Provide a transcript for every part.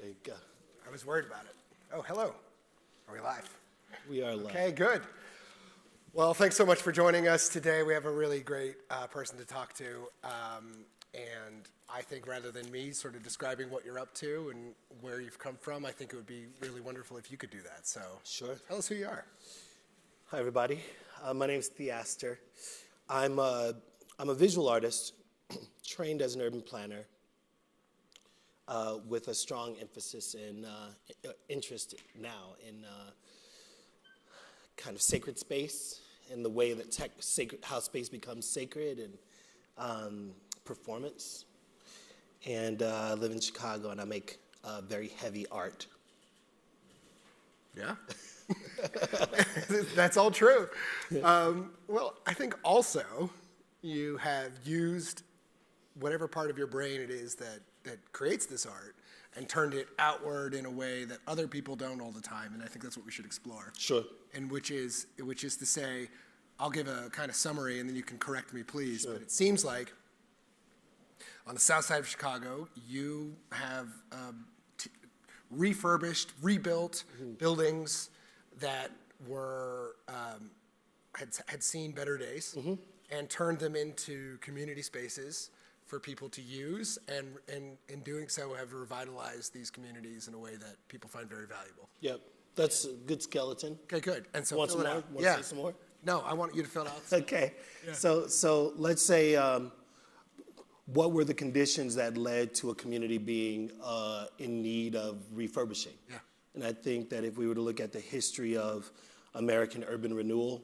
There you go. I was worried about it. Oh, hello. Are we live? We are live. Okay, good. Well, thanks so much for joining us today. We have a really great person to talk to. And I think rather than me sort of describing what you're up to and where you've come from, I think it would be really wonderful if you could do that. So Sure. Tell us who you are. Hi, everybody. My name is Theaster. I'm a visual artist, trained as an urban planner, with a strong emphasis and interest now in kind of sacred space and the way that how space becomes sacred and performance. And I live in Chicago, and I make very heavy art. Yeah. That's all true. Well, I think also you have used whatever part of your brain it is that creates this art and turned it outward in a way that other people don't all the time, and I think that's what we should explore. Sure. And which is to say, I'll give a kind of summary and then you can correct me, please. Sure. But it seems like on the south side of Chicago, you have refurbished, rebuilt buildings that were had seen better days and turned them into community spaces for people to use, and in doing so have revitalized these communities in a way that people find very valuable. Yep. That's a good skeleton. Okay, good. And so Want fill some it more? out. Want Yeah. to say some more? No, I want you to fill it out. Okay. Yeah. So let's say what were the conditions that led to a community being in need of refurbishing? Yeah. And I think that if we were to look at the history of American urban renewal,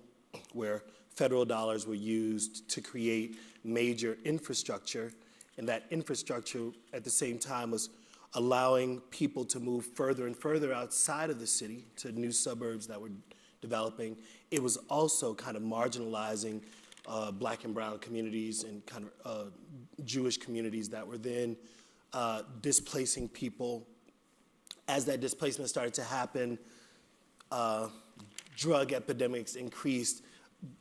where federal dollars were used to create major infrastructure, and that infrastructure at the same time was allowing people to move further and further outside of the city to new suburbs that were developing, it was also kind of marginalizing black and brown communities and kind of Jewish communities that were then displacing people. As that displacement started to happen, drug epidemics increased.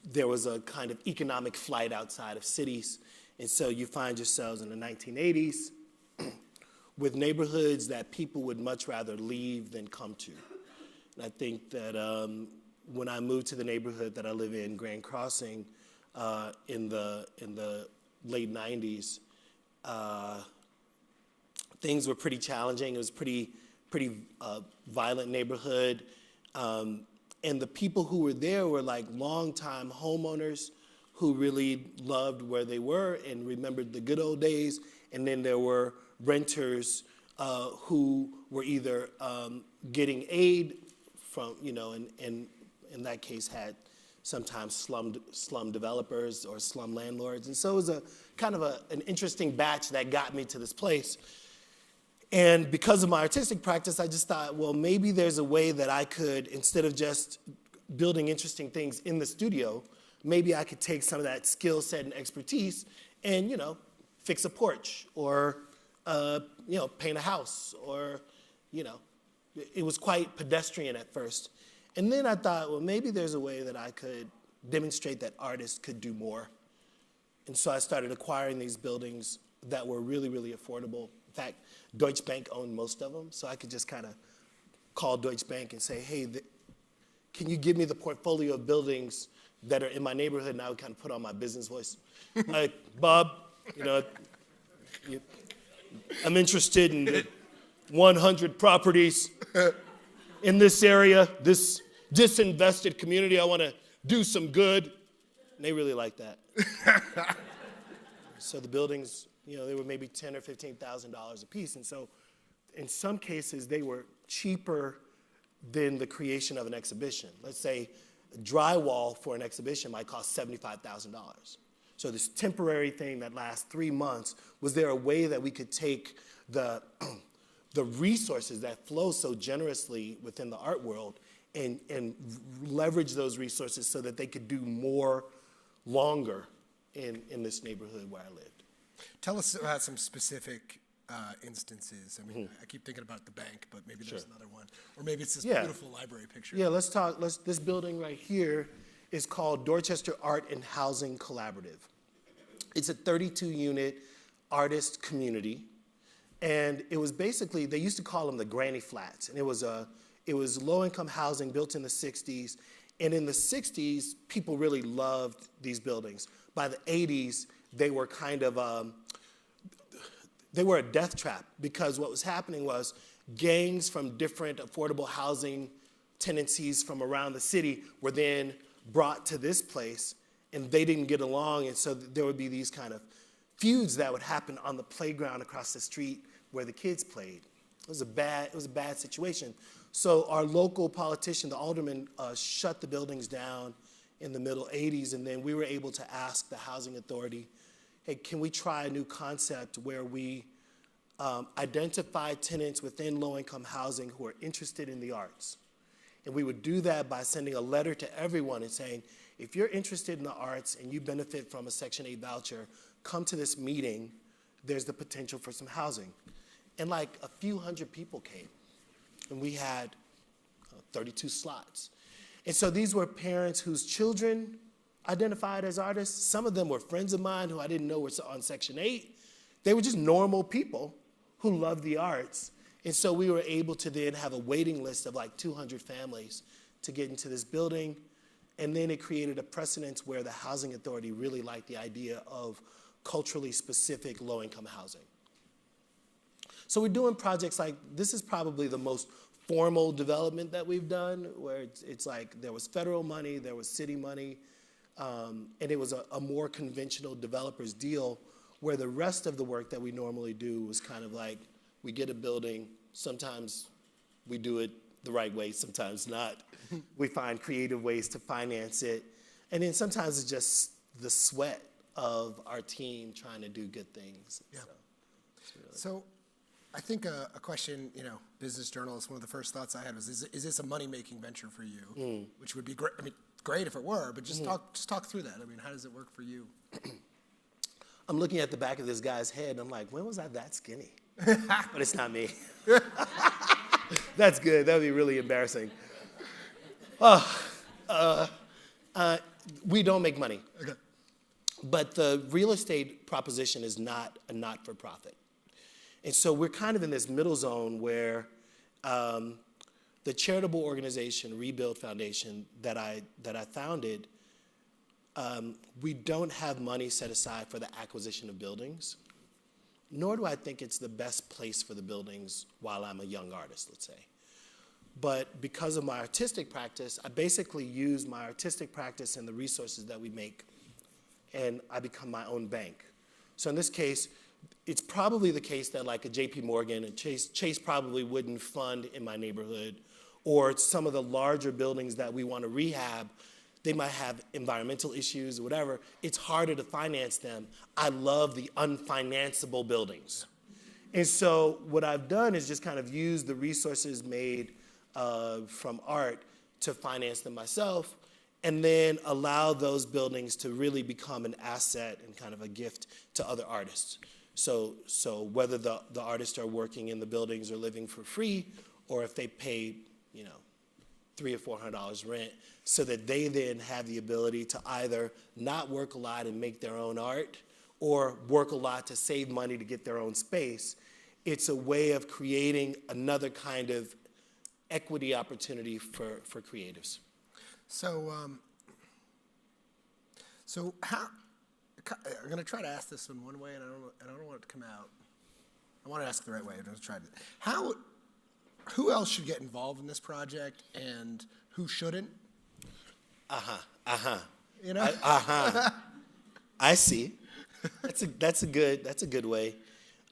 There was a kind of economic flight outside of cities. And so you find yourselves in the 1980s with neighborhoods that people would much rather leave than come to. And I think that when I moved to the neighborhood that I live in, Grand Crossing, in the late 90s, things were pretty challenging. It was pretty violent neighborhood. And the people who were there were like longtime homeowners who really loved where they were and remembered the good old days. And then there were renters who were either getting aid from, and in that case had sometimes slum developers or slum landlords. And so it was a kind of an interesting batch that got me to this place. And because of my artistic practice, I just thought, well, maybe there's a way that I could, instead of just building interesting things in the studio, maybe I could take some of that skill set and expertise and, fix a porch or, paint a house or, it was quite pedestrian at first. And then I thought, well, maybe there's a way that I could demonstrate that artists could do more. And so I started acquiring these buildings that were really, really affordable. In fact, Deutsche Bank owned most of them, so I could just kind of call Deutsche Bank and say, hey, can you give me the portfolio of buildings that are in my neighborhood? And I would kind of put on my business voice. Like, Bob, I'm interested in 100 properties in this area, this disinvested community. I want to do some good. And they really like that. So the buildings, they were maybe $10,000 or $15,000 a piece. And so in some cases, they were cheaper than the creation of an exhibition. Let's say drywall for an exhibition might cost $75,000. So this temporary thing that lasts 3 months, was there a way that we could take the resources that flow so generously within the art world and leverage those resources so that they could do more longer in this neighborhood where I lived? Tell us about some specific instances. I mean, I keep thinking about the bank, but maybe there's another one. Or maybe it's this beautiful library picture. Yeah, this building right here is called Dorchester Art and Housing Collaborative. It's a 32-unit artist community. And it was basically, they used to call them the granny flats. And it was low-income housing built in the 60s. And in the 60s, people really loved these buildings. By the 80s, they were kind of, they were a death trap, because what was happening was gangs from different affordable housing tendencies from around the city were then brought to this place, and they didn't get along. And so there would be these kind of feuds that would happen on the playground across the street where the kids played. It was a bad situation. So our local politician, the alderman, shut the buildings down in the middle 80s, and then we were able to ask the housing authority, hey, can we try a new concept where we identify tenants within low-income housing who are interested in the arts? And we would do that by sending a letter to everyone and saying, if you're interested in the arts and you benefit from a Section 8 voucher, come to this meeting. There's the potential for some housing. And like a few hundred people came. And we had 32 slots. And so these were parents whose children identified as artists. Some of them were friends of mine who I didn't know were on Section 8. They were just normal people who loved the arts. And so we were able to then have a waiting list of like 200 families to get into this building. And then it created a precedence where the housing authority really liked the idea of culturally specific low-income housing. So we're doing projects like, this is probably the most formal development that we've done, where it's like there was federal money, there was city money, and it was a more conventional developer's deal, where the rest of the work that we normally do was kind of like, we get a building, sometimes we do it the right way, sometimes not. We find creative ways to finance it. And then sometimes it's just the sweat of our team trying to do good things. Yeah. So I think a question, business journalist, one of the first thoughts I had was, is this a money-making venture for you? Which would be great. I mean, great if it were, but just talk through that. I mean, how does it work for you? I'm looking at the back of this guy's head, and I'm like, when was I that skinny? But it's not me. That's good. That would be really embarrassing. We don't make money. Okay. But the real estate proposition is not a not-for-profit. And so we're kind of in this middle zone where the charitable organization, Rebuild Foundation, that I founded, we don't have money set aside for the acquisition of buildings, nor do I think it's the best place for the buildings while I'm a young artist, let's say. But because of my artistic practice, I basically use my artistic practice and the resources that we make, and I become my own bank. So in this case, it's probably the case that like a JP Morgan and Chase probably wouldn't fund in my neighborhood, or some of the larger buildings that we want to rehab, they might have environmental issues or whatever. It's harder to finance them. I love the unfinanceable buildings. And so what I've done is just kind of use the resources made from art to finance them myself, and then allow those buildings to really become an asset and kind of a gift to other artists. So whether the artists are working in the buildings or living for free, or if they pay, $300 or $400 rent, so that they then have the ability to either not work a lot and make their own art, or work a lot to save money to get their own space. It's a way of creating another kind of equity opportunity for creatives. So how? I'm going to try to ask this in one way, and I don't want it to come out. I want to ask it the right way. I'm going to try to. Who else should get involved in this project, and who shouldn't? I see. That's a good way.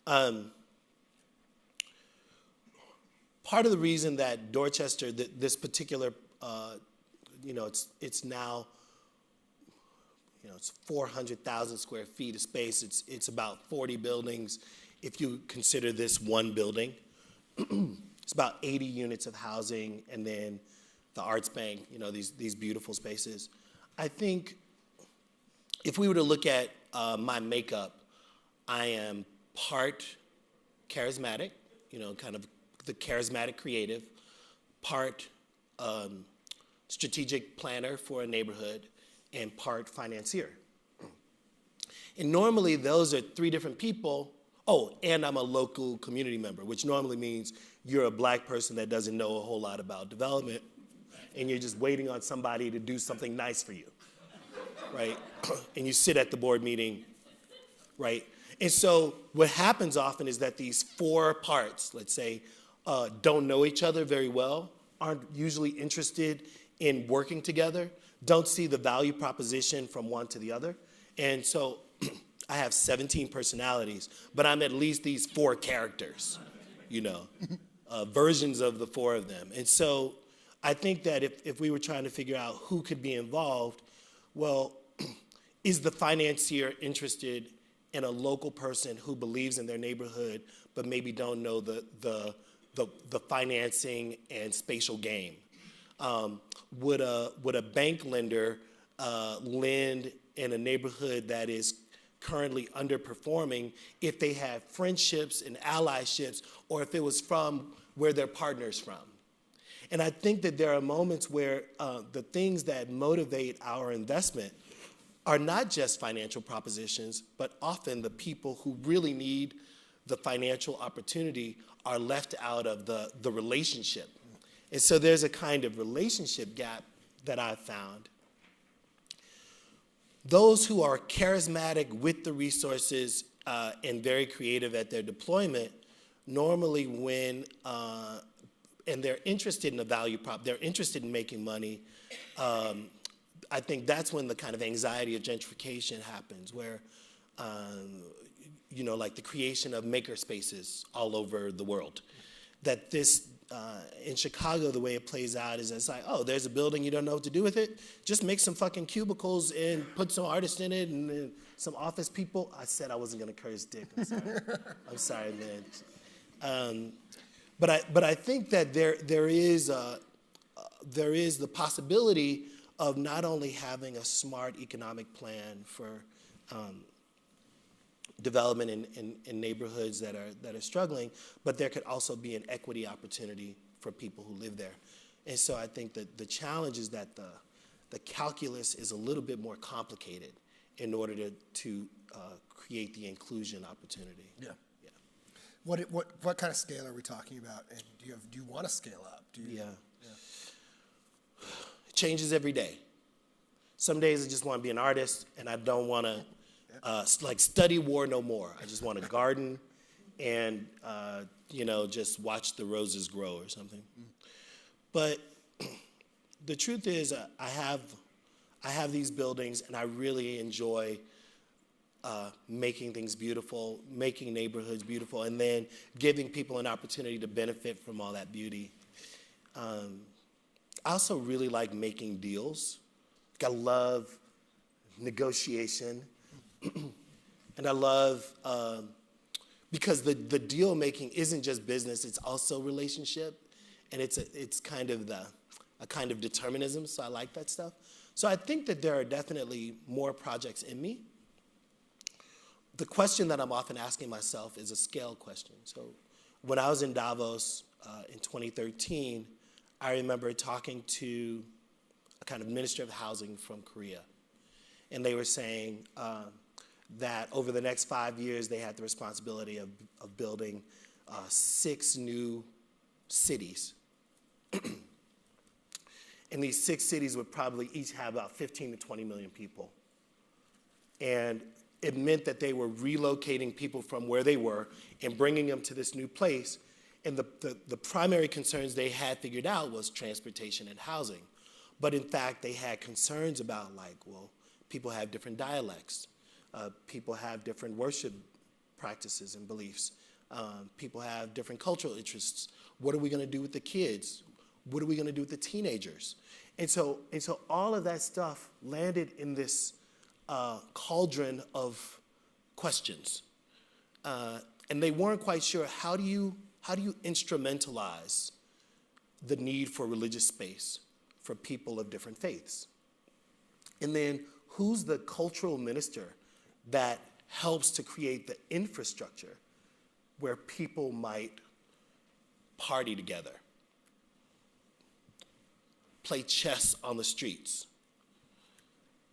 Part of the reason that Dorchester, this particular, it's now, it's 400,000 square feet of space. It's about 40 buildings. If you consider this one building, it's about 80 units of housing, and then the Arts Bank, these beautiful spaces. I think if we were to look at my makeup, I am part charismatic, kind of the charismatic creative, part strategic planner for a neighborhood, and part financier. And normally those are three different people Oh, and I'm a local community member, which normally means you're a black person that doesn't know a whole lot about development, and you're just waiting on somebody to do something nice for you, right? And you sit at the board meeting, right? And so what happens often is that these four parts, let's say, don't know each other very well, aren't usually interested in working together, don't see the value proposition from one to the other. And so I have 17 personalities, but I'm at least these four characters, versions of the four of them. And so I think that if we were trying to figure out who could be involved, well, is the financier interested in a local person who believes in their neighborhood but maybe don't know the financing and spatial game? Would a bank lender lend in a neighborhood that is currently underperforming if they have friendships and allyships, or if it was from where their partner's from? And I think that there are moments where the things that motivate our investment are not just financial propositions, but often the people who really need the financial opportunity are left out of the relationship. And so there's a kind of relationship gap that I've found. Those who are charismatic with the resources and very creative at their deployment normally win, and they're interested in the value prop, they're interested in making money. I think that's when the kind of anxiety of gentrification happens, where, like the creation of maker spaces all over the world. That this, in Chicago, the way it plays out is it's like, oh, there's a building, you don't know what to do with it? Just make some fucking cubicles and put some artists in it and some office people. I said I wasn't gonna curse dick, I'm sorry. I'm sorry, man. But I think that there is the possibility of not only having a smart economic plan for development in neighborhoods that are struggling, but there could also be an equity opportunity for people who live there. And so I think that the challenge is that the calculus is a little bit more complicated in order to create the inclusion opportunity. Yeah. What kind of scale are we talking about? And do you want to scale up? Yeah. It changes every day. Some days I just want to be an artist, and I don't want to study war no more. I just want to garden and just watch the roses grow or something. But the truth is, I have these buildings, and I really enjoy making things beautiful, making neighborhoods beautiful, and then giving people an opportunity to benefit from all that beauty. I also really like making deals. I love negotiation, and I love, because the deal making isn't just business, it's also relationship, and it's kind of a kind of determinism, so I like that stuff. So I think that there are definitely more projects in me. The question that I'm often asking myself is a scale question. So when I was in Davos in 2013, I remember talking to a kind of minister of housing from Korea. And they were saying that over the next 5 years, they had the responsibility of building 6 new cities. And these 6 cities would probably each have about 15 to 20 million people. And it meant that they were relocating people from where they were and bringing them to this new place. And the primary concerns they had figured out was transportation and housing. But in fact, they had concerns about people have different dialects. People have different worship practices and beliefs. People have different cultural interests. What are we gonna do with the kids? What are we gonna do with the teenagers? And so all of that stuff landed in this cauldron of questions. And they weren't quite sure, how do you instrumentalize the need for religious space for people of different faiths? And then who's the cultural minister that helps to create the infrastructure where people might party together, play chess on the streets,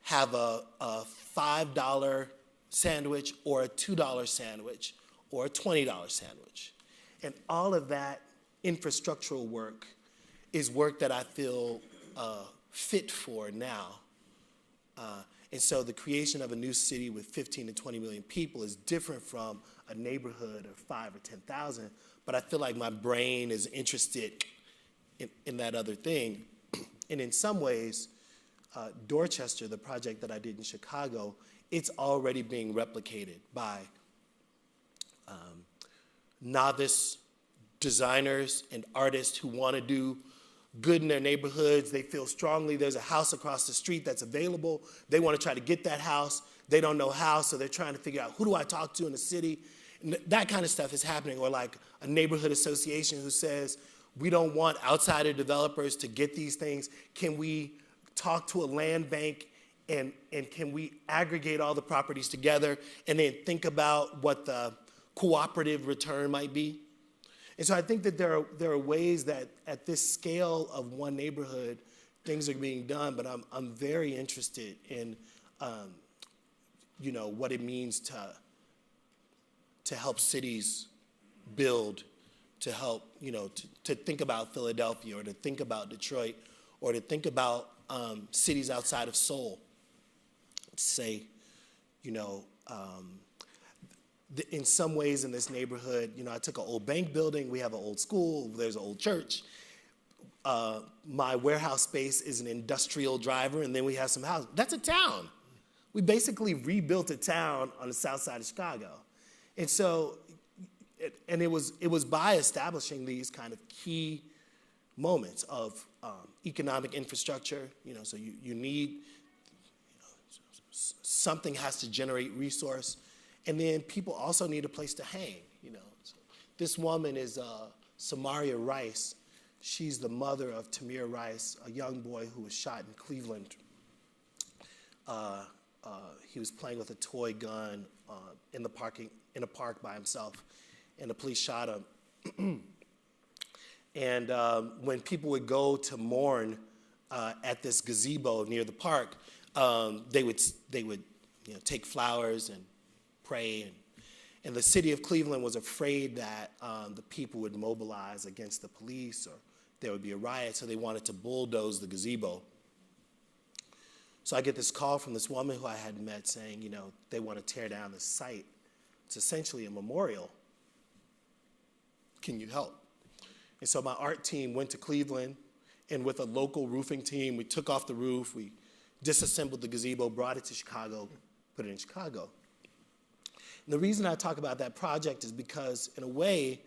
have a $5 sandwich or a $2 sandwich, or a $20 sandwich. And all of that infrastructural work is work that I feel fit for now. And so the creation of a new city with 15 to 20 million people is different from a neighborhood of 5 or 10,000, but I feel like my brain is interested in that other thing. And in some ways, Dorchester, the project that I did in Chicago, it's already being replicated by novice designers and artists who want to do good in their neighborhoods. They feel strongly there's a house across the street that's available. They want to try to get that house. They don't know how, so they're trying to figure out, who do I talk to in the city? And that kind of stuff is happening. Or like a neighborhood association who says, we don't want outsider developers to get these things. Can we talk to a land bank and can we aggregate all the properties together and then think about what the cooperative return might be? And so I think that there are ways that at this scale of one neighborhood, things are being done, but I'm very interested in what it means to help cities build, to help, to think about Philadelphia or to think about Detroit or to think about cities outside of Seoul. Say, in some ways in this neighborhood, I took an old bank building, we have an old school, there's an old church. My warehouse space is an industrial driver, and then we have some houses. That's a town. We basically rebuilt a town on the south side of Chicago. And so, it was by establishing these kind of key moments of economic infrastructure, so you need, something has to generate resource. And then people also need a place to hang, So this woman is Samaria Rice. She's the mother of Tamir Rice, a young boy who was shot in Cleveland. He was playing with a toy gun in a park by himself, and the police shot him. And when people would go to mourn at this gazebo near the park, they would take flowers and pray, and the city of Cleveland was afraid that the people would mobilize against the police or there would be a riot, so they wanted to bulldoze the gazebo. So I get this call from this woman who I had met saying, they want to tear down this site. It's essentially a memorial. Can you help? And so my art team went to Cleveland, and with a local roofing team, we took off the roof, we disassembled the gazebo, brought it to Chicago, put it in Chicago. And the reason I talk about that project is because, in a way,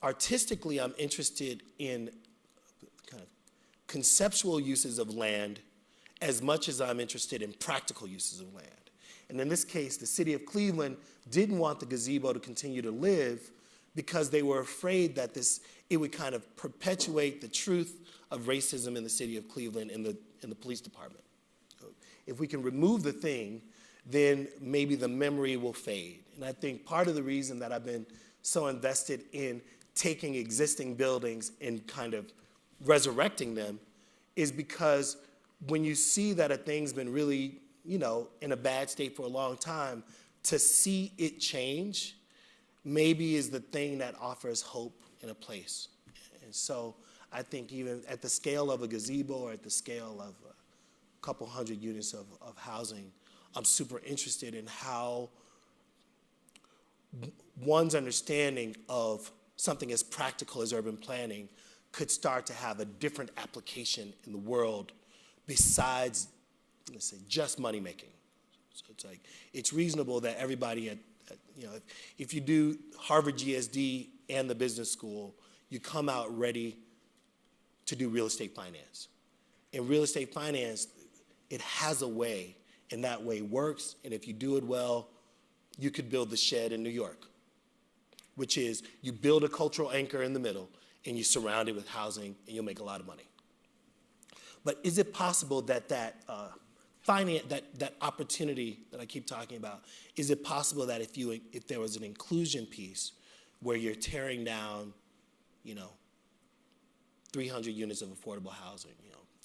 artistically, I'm interested in kind of conceptual uses of land as much as I'm interested in practical uses of land. And in this case, the city of Cleveland didn't want the gazebo to continue to live because they were afraid that it would kind of perpetuate the truth of racism in the city of Cleveland in the police department. If we can remove the thing, then maybe the memory will fade. And I think part of the reason that I've been so invested in taking existing buildings and kind of resurrecting them is because when you see that a thing's been really, in a bad state for a long time, to see it change maybe is the thing that offers hope in a place. And so I think even at the scale of a gazebo or at the scale of a couple hundred units of housing, I'm super interested in how one's understanding of something as practical as urban planning could start to have a different application in the world besides, let's say, just money making. So it's like, it's reasonable that everybody if you do Harvard GSD and the business school, you come out ready to do real estate finance. In real estate finance, it has a way, and that way works, and if you do it well, you could build the shed in New York, which is you build a cultural anchor in the middle, and you surround it with housing, and you'll make a lot of money. But is it possible that that opportunity that I keep talking about, is it possible that if there was an inclusion piece where you're tearing down, 300 units of affordable housing,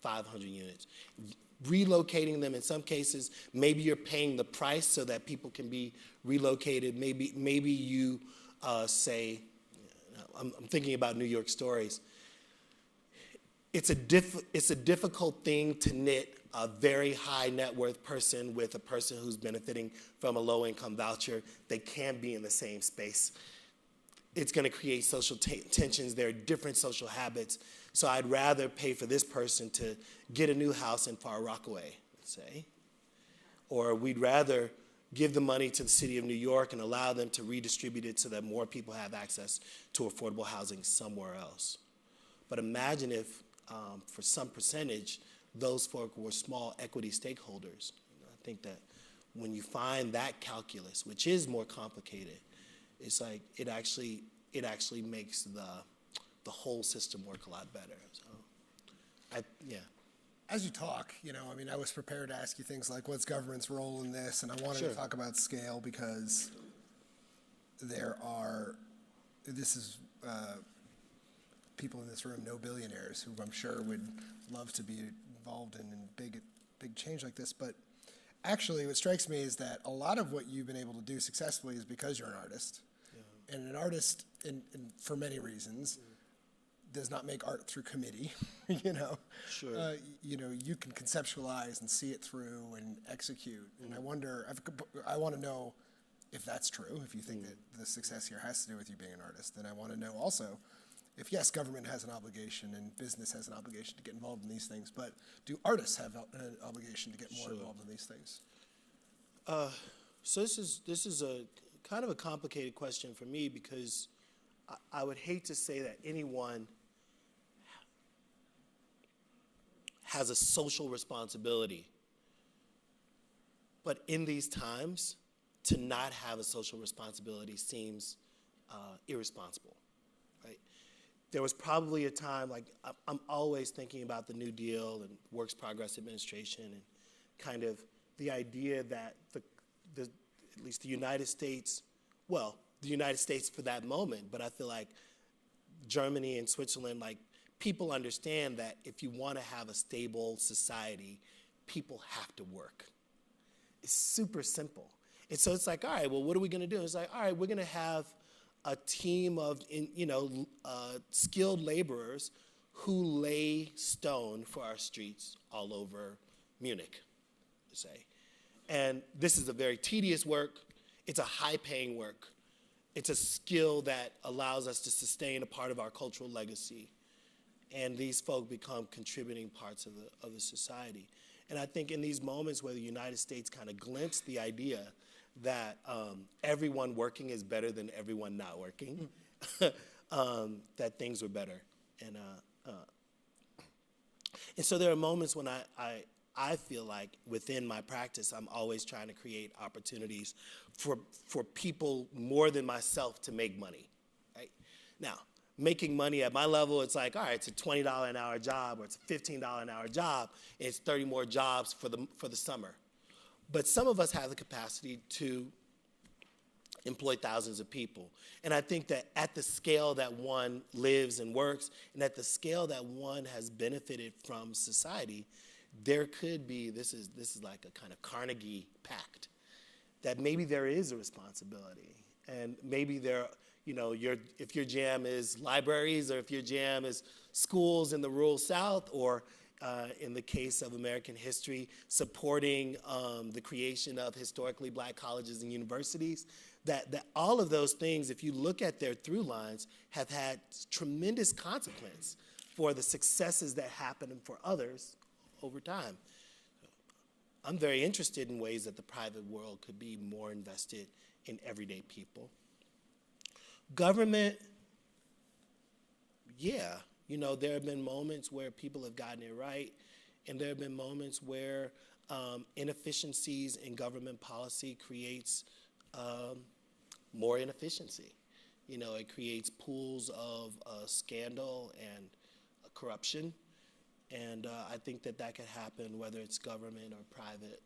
500 units. Relocating them in some cases, maybe you're paying the price so that people can be relocated. Maybe you say, I'm thinking about New York stories. It's a difficult thing to knit a very high net worth person with a person who's benefiting from a low income voucher. They can't be in the same space. It's going to create social tensions. There are different social habits. So I'd rather pay for this person to get a new house in Far Rockaway, let's say. Or we'd rather give the money to the city of New York and allow them to redistribute it so that more people have access to affordable housing somewhere else. But imagine if, for some percentage, those folk were small equity stakeholders. I think that when you find that calculus, which is more complicated, it's like it actually makes the whole system work a lot better. So, yeah. As you talk, I was prepared to ask you things like, what's government's role in this? And I wanted to talk about scale because this is people in this room, no billionaires, who I'm sure would love to be involved in big change like this. But actually, what strikes me is that a lot of what you've been able to do successfully is because you're an artist. Yeah. And an artist, for many reasons, does not make art through committee, Sure. You can conceptualize and see it through and execute. And I want to know if that's true, if you think that the success here has to do with you being an artist. And I want to know also if, yes, government has an obligation and business has an obligation to get involved in these things, but do artists have an obligation to get more involved in these things? So this is a kind of a complicated question for me because I would hate to say that anyone has a social responsibility. But in these times, to not have a social responsibility seems irresponsible, right? There was probably a time, like I'm always thinking about the New Deal and Works Progress Administration and kind of the idea that at least the United States, the United States for that moment, but I feel like Germany and Switzerland, like people understand that if you want to have a stable society, people have to work. It's super simple. And so it's like, all right, well, what are we going to do? It's like, all right, we're going to have a team of, skilled laborers who lay stone for our streets all over Munich, say. And this is a very tedious work. It's a high-paying work. It's a skill that allows us to sustain a part of our cultural legacy. And these folk become contributing parts of the society. And I think in these moments where the United States kind of glimpsed the idea that everyone working is better than everyone not working, that things were better. And so there are moments when I feel like within my practice, I'm always trying to create opportunities for people more than myself to make money, right? Now, making money at my level, it's like, all right, it's a $20 an hour job or it's a $15 an hour job, and it's 30 more jobs for the summer. But some of us have the capacity to employ thousands of people. And I think that at the scale that one lives and works, and at the scale that one has benefited from society, there could be, this is like a kind of Carnegie pact, that maybe there is a responsibility. And maybe if your jam is libraries, or if your jam is schools in the rural South, or in the case of American history, supporting the creation of historically black colleges and universities, that all of those things, if you look at their through lines, have had tremendous consequence for the successes that happen for others over time. I'm very interested in ways that the private world could be more invested in everyday people. Government, there have been moments where people have gotten it right, and there have been moments where inefficiencies in government policy creates more inefficiency. It creates pools of scandal and corruption, and I think that can happen whether it's government or private.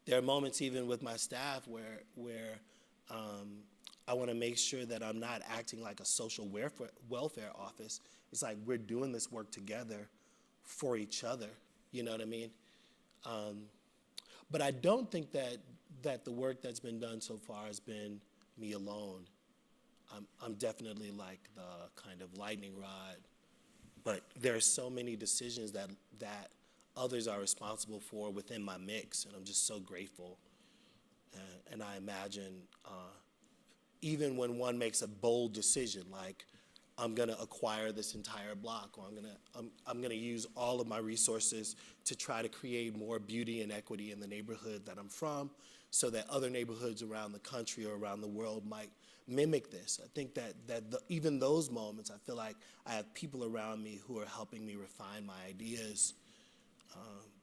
There are moments even with my staff where I want to make sure that I'm not acting like a social welfare office. It's like we're doing this work together for each other. You know what I mean? But I don't think that the work that's been done so far has been me alone. I'm definitely like the kind of lightning rod, but there are so many decisions that others are responsible for within my mix, and I'm just so grateful. And I imagine even when one makes a bold decision, like I'm gonna acquire this entire block, or I'm gonna use all of my resources to try to create more beauty and equity in the neighborhood that I'm from, so that other neighborhoods around the country or around the world might mimic this. I think that even those moments, I feel like I have people around me who are helping me refine my ideas.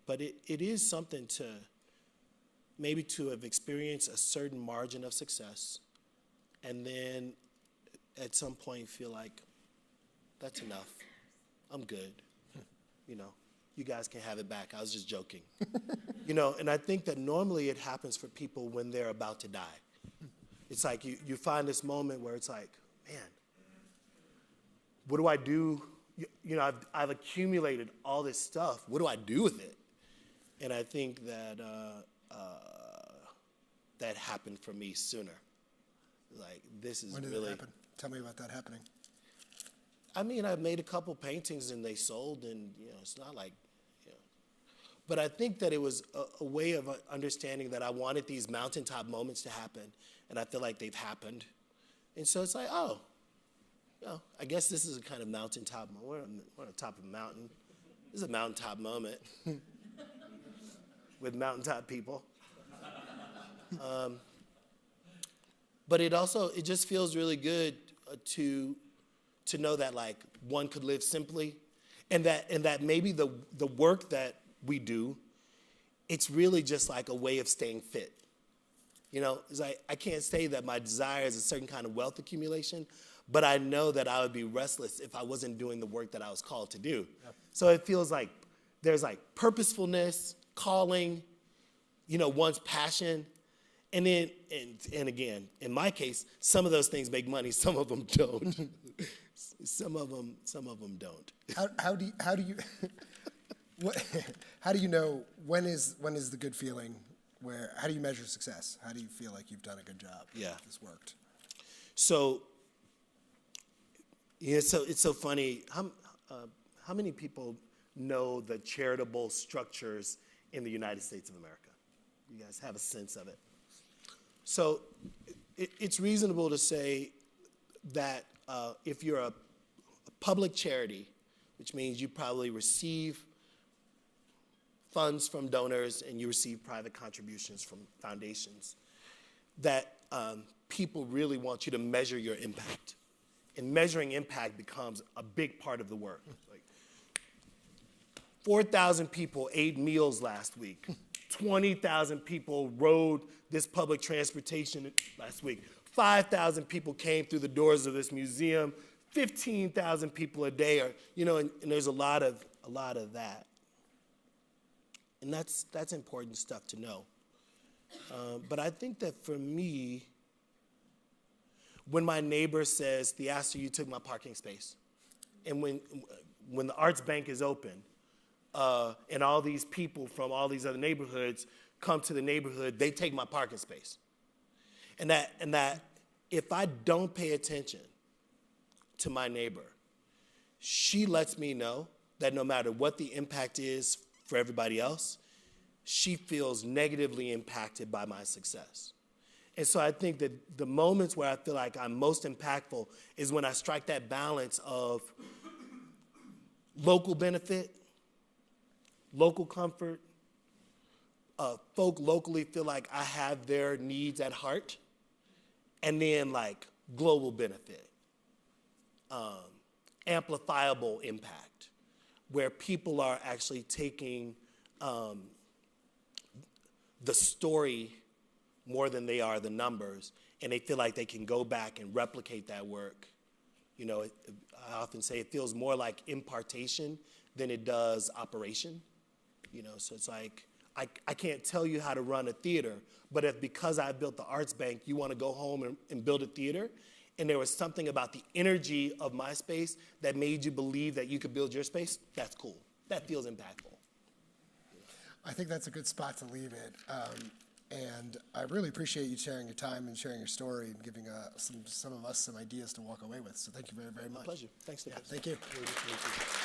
But it is something to maybe to have experienced a certain margin of success, and then at some point feel like that's enough. I'm good. You know, you guys can have it back. I was just joking. You know, and I think that normally it happens for people when they're about to die. It's like you find this moment where it's like, man, what do I do? You know, I've accumulated all this stuff. What do I do with it? And I think that that happened for me sooner. Like, this is When did really. it happen? Tell me about that happening. I mean, I made a couple paintings and they sold, and you know, it's not like, you know. But I think that it was a way of understanding that I wanted these mountaintop moments to happen, and I feel like they've happened. And so it's like, oh, you know, I guess this is a kind of mountaintop moment. We're on the top of a mountain. This is a mountaintop moment with mountaintop people. But it just feels really good to know that like one could live simply, and that maybe the work that we do, it's really just like a way of staying fit. You know, it's like I can't say that my desire is a certain kind of wealth accumulation, but I know that I would be restless if I wasn't doing the work that I was called to do. Yep. So it feels like there's like purposefulness, calling, you know, one's passion. And then, and again, in my case, some of those things make money, some of them don't. Some of them don't. How do you how do you know when is the good feeling? How do you measure success? How do you feel like you've done a good job? Yeah, this worked. So, yeah, it's so funny. How many people know the charitable structures in the United States of America? You guys have a sense of it. So it's reasonable to say that if you're a public charity, which means you probably receive funds from donors and you receive private contributions from foundations, that people really want you to measure your impact. And measuring impact becomes a big part of the work. Like 4,000 people ate meals last week. 20,000 people rode this public transportation last week. 5,000 people came through the doors of this museum. 15,000 people a day are, you know, and there's a lot of that. And that's important stuff to know. But I think that for me, when my neighbor says, "Theaster, you took my parking space," and when the Arts Bank is open, and all these people from all these other neighborhoods come to the neighborhood, they take my parking space. And that if I don't pay attention to my neighbor, she lets me know that no matter what the impact is for everybody else, she feels negatively impacted by my success. And so I think that the moments where I feel like I'm most impactful is when I strike that balance of local benefit, local comfort, folk locally feel like I have their needs at heart, and then like global benefit, amplifiable impact, where people are actually taking the story more than they are the numbers, and they feel like they can go back and replicate that work. You know, I often say it feels more like impartation than it does operation. You know, so it's like I can't tell you how to run a theater, but if because I built the Arts Bank, you want to go home and build a theater, and there was something about the energy of my space that made you believe that you could build your space, that's cool. That feels impactful. I think that's a good spot to leave it. And I really appreciate you sharing your time and sharing your story and giving some of us some ideas to walk away with. So thank you very, very much. Pleasure. Thanks, Davos. Thank you. Really good to meet you.